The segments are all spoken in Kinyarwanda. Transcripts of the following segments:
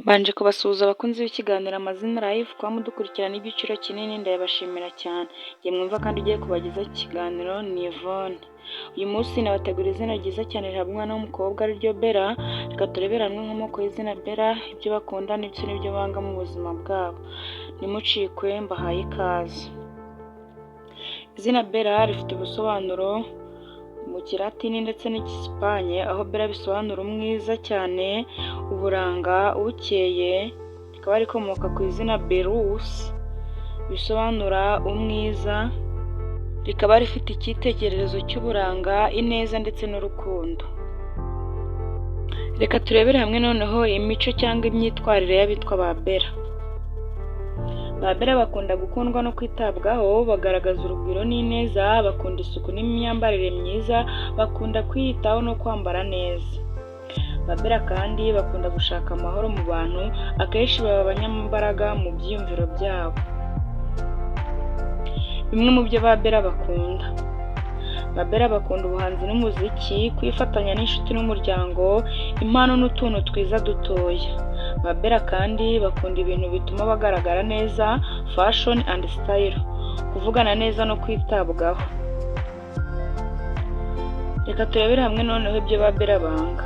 Mbanje kubasuhuza abakunzi b'ikiganiro Amazina Live kwa mudukurikirana ibyiciro kinini ndabashimira cyane. Ngiye mwumva kandi ugiye kubagezaho ikiganiro ni Yvonne. Uyu munsi nabategura izina ryiza cyane rihabwa umwana w'umukobwa ariryo Bella. Reka turebere hamwe inkomoko y'izina Bella, ibyo bakunda ndetse n'ibyo banga mu buzima bwabo. Nimucikwe mbahaye ikaze. Izina Bella rifite ubusobanuro mu Kilatini ndetse n'Igisipanye, aho Bella bisobanura umwiza cyane, uburanga, ukeye. Rikaba rikomoka ku izina Bellus bisobanura umwiza, rikaba rifite icyitegererezo cy'uburanga, ineza ndetse n'urukundo. Reka turebere hamwe noneho imico cyangwa imyitwarire y'abitwa ba Bella. Ba Bella bakunda gukundwa no kwitabwaho, bagaragaza urugwiro n'ineza, bakunda isuku n'imyambarire myiza, bakunda kwiyitaho no kwambara neza. Ba Bella kandi bakunda gushaka amahoro mu bantu, akenshi baba abanyambaraga mu byiyumviro byabo. Bimwe mu byo ba Bella bakunda: ba Bella bakunda ubuhanzi n'umuziki, kwifatanya n'inshuti n'umuryango, impano n'utuntu twiza dutoya. Ba Bella kandi bakunda ibintu bituma bagaragara neza, fashion and style, kuvugana neza no kwitabwaho. Reka turebere hamwe noneho ibyo ba Bella banga.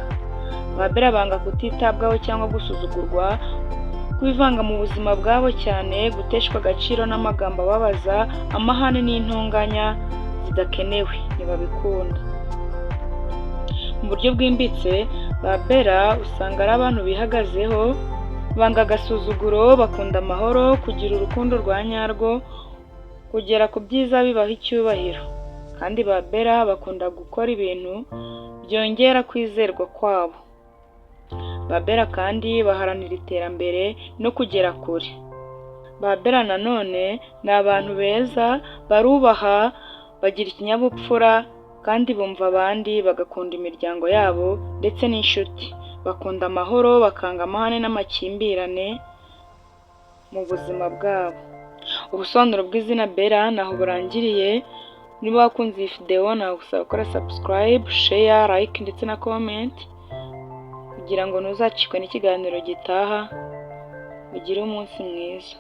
Ba Bella banga kutitabwaho cyangwa gusuzugurwa, kwivanga mu buzima bwabo cyane, guteshwa agaciro n'amagambo ababaza, amahane n'intonganya zidakenewe, ntibabikunda. Mu buryo bwimbitse, ba Bella usanga ari abantu bihagazeho, banga agasuzuguro, bakunda amahoro, kugira urukundo rwa nyarwo, kugera ku byiza bibaha icyubahiro. Kandi ba Bella bakunda gukora ibintu byongera kwizerwa kwabo. Ba Bella kandi baharanira iterambere no kugera kure. Ba Bella nanone ni abantu beza, barubaha, bagira ikinyabupfura kandi bumva abandi, bagakunda imiryango yabo ndetse n'inshuti. Bakunda amahoro, bakanga amahane n'amakimbirane mu buzima bwabo. Ubusobanuro bw'izina Bella naho burangiriye. Niba wakunze iyi video, nagusaba gukora subscribe, share, like ndetse na comment kugira ngo ntuzacikwe n'ikiganiro gitaha. Ugire umunsi mwiza.